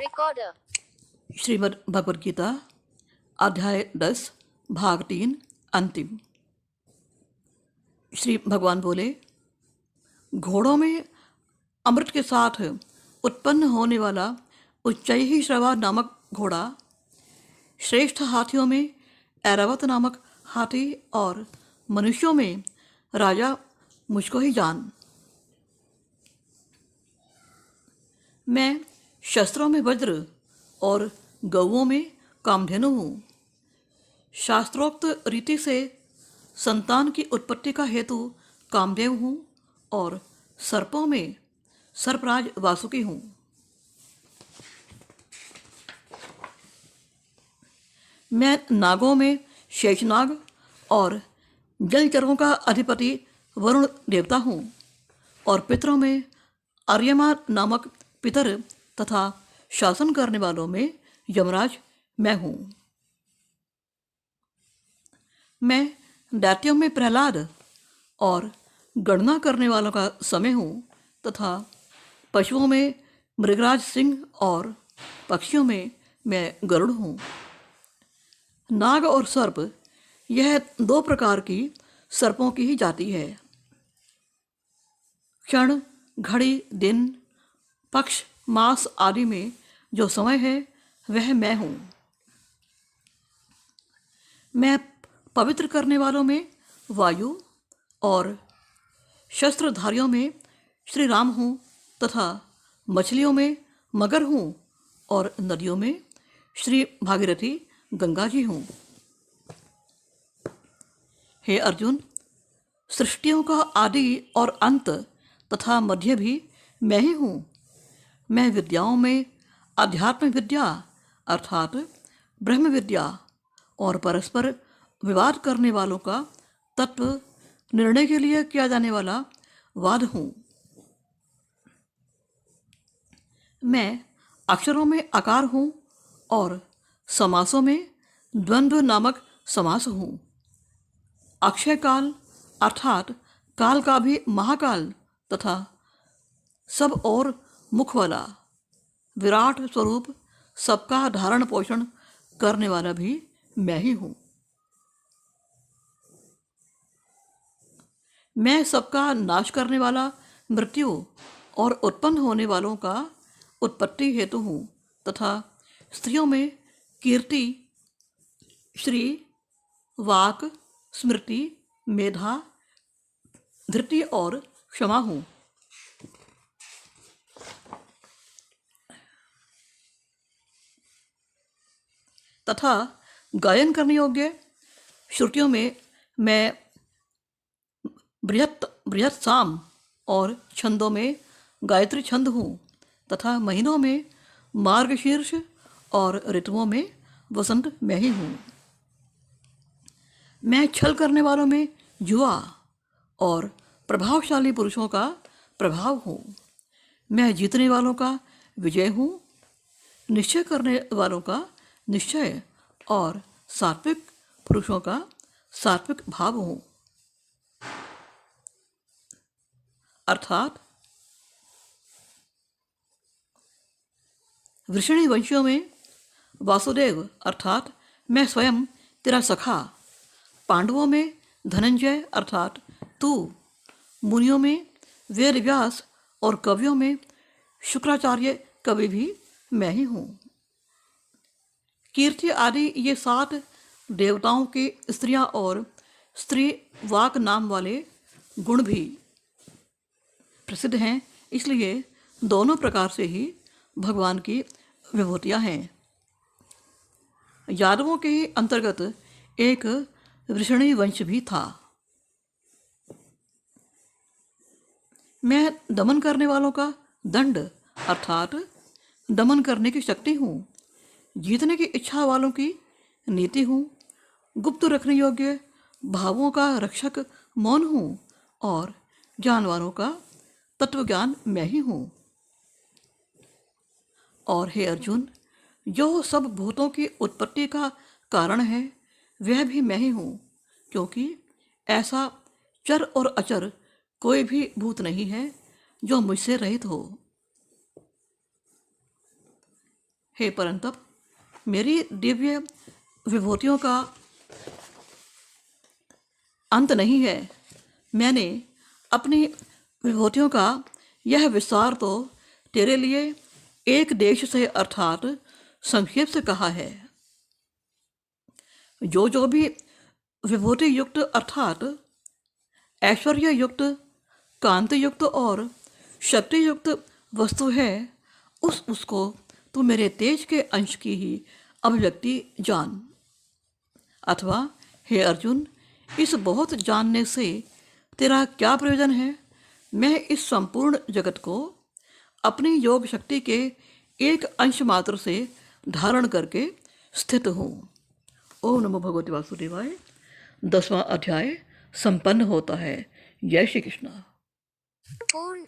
Recorder. Shrimad Bhagavad Gita अध्याय 10 भाग 3 अंतिम। श्री भगवान बोले, घोड़ों में अमृत के साथ उत्पन्न होने वाला उच्चैः श्रवा नामक घोड़ा, श्रेष्ठ हाथियों में ऐरावत नामक हाथी और मनुष्यों में राजा मुझको ही जान। मैं शस्त्रों में वज्र और गौओं में कामधेनु हूँ। शास्त्रोक्त रीति से संतान की उत्पत्ति का हेतु कामदेव हूँ और सर्पों में सर्पराज वासुकी हूँ। मैं नागों में शेषनाग और जलचरों का अधिपति वरुण देवता हूँ और पितरों में आर्यमा नामक पितर तथा शासन करने वालों में यमराज मैं हूँ। मैं दैत्यों में प्रहलाद और गणना करने वालों का समय हूँ तथा पशुओं में मृगराज सिंह और पक्षियों में मैं गरुड़ हूँ। नाग और सर्प, यह दो प्रकार की सर्पों की ही जाति है। क्षण, घड़ी, दिन, पक्ष, मास आदि में जो समय है वह मैं हूँ। मैं पवित्र करने वालों में वायु और शस्त्रधारियों में श्री राम हूँ तथा मछलियों में मगर हूँ और नदियों में श्री भागीरथी गंगा जी हूँ। हे अर्जुन, सृष्टियों का आदि और अंत तथा मध्य भी मैं ही हूँ। मैं विद्याओं में अध्यात्म विद्या अर्थात ब्रह्म विद्या और परस्पर विवाद करने वालों का तत्व निर्णय के लिए किया जाने वाला वाद हूँ। मैं अक्षरों में आकार हूँ और समासों में द्वंद्व नामक समास हूँ। अक्षय काल अर्थात काल का भी महाकाल तथा सब और मुख वाला विराट स्वरूप सबका धारण पोषण करने वाला भी मैं ही हूँ। मैं सबका नाश करने वाला मृत्यु और उत्पन्न होने वालों का उत्पत्ति हेतु हूँ तथा स्त्रियों में कीर्ति, श्री, वाक, स्मृति, मेधा, धृति और क्षमा हूँ। तथा गायन करने योग्य श्रुतियों में मैं बृहत साम और छंदों में गायत्री छंद हूँ तथा महीनों में मार्गशीर्ष और ऋतुओं में वसंत मैं ही हूँ। मैं छल करने वालों में जुआ और प्रभावशाली पुरुषों का प्रभाव हूँ। मैं जीतने वालों का विजय हूँ, निश्चय करने वालों का निश्चय और सात्विक पुरुषों का सात्विक भाव हूँ। अर्थात वृषणी वंशियों में वासुदेव अर्थात मैं स्वयं तेरा सखा, पांडवों में धनंजय अर्थात तू, मुनियों में वेद व्यास और कवियों में शुक्राचार्य कवि भी मैं ही हूँ। कीर्ति आदि ये 7 देवताओं की स्त्रियां और स्त्री वाक नाम वाले गुण भी प्रसिद्ध हैं, इसलिए दोनों प्रकार से ही भगवान की विभूतियां हैं। यादवों के ही अंतर्गत एक वृषणी वंश भी था। मैं दमन करने वालों का दंड अर्थात दमन करने की शक्ति हूँ, जीतने की इच्छा वालों की नीति हूँ, गुप्त रखने योग्य भावों का रक्षक मौन हूँ और जानवरों का तत्व ज्ञान मैं ही हूँ। और हे अर्जुन, जो सब भूतों की उत्पत्ति का कारण है वह भी मैं ही हूँ, क्योंकि ऐसा चर और अचर कोई भी भूत नहीं है जो मुझसे रहित हो। हे परंतप, मेरी दिव्य विभूतियों का अंत नहीं है। मैंने अपनी विभूतियों का यह विस्तार तो तेरे लिए एक देश से अर्थात संक्षेप से कहा है। जो भी विभूति युक्त अर्थात ऐश्वर्य युक्त, कांति युक्त और शक्ति युक्त वस्तु है, उसको तू मेरे तेज के अंश की ही अभिव्यक्ति जान। अथवा हे अर्जुन, इस बहुत जानने से तेरा क्या प्रयोजन है? मैं इस संपूर्ण जगत को अपनी योग शक्ति के एक अंश मात्र से धारण करके स्थित हूँ। ओम नमो भगवते वासुदेवाय। 10वां अध्याय संपन्न होता है। जय श्री कृष्ण। पूर्ण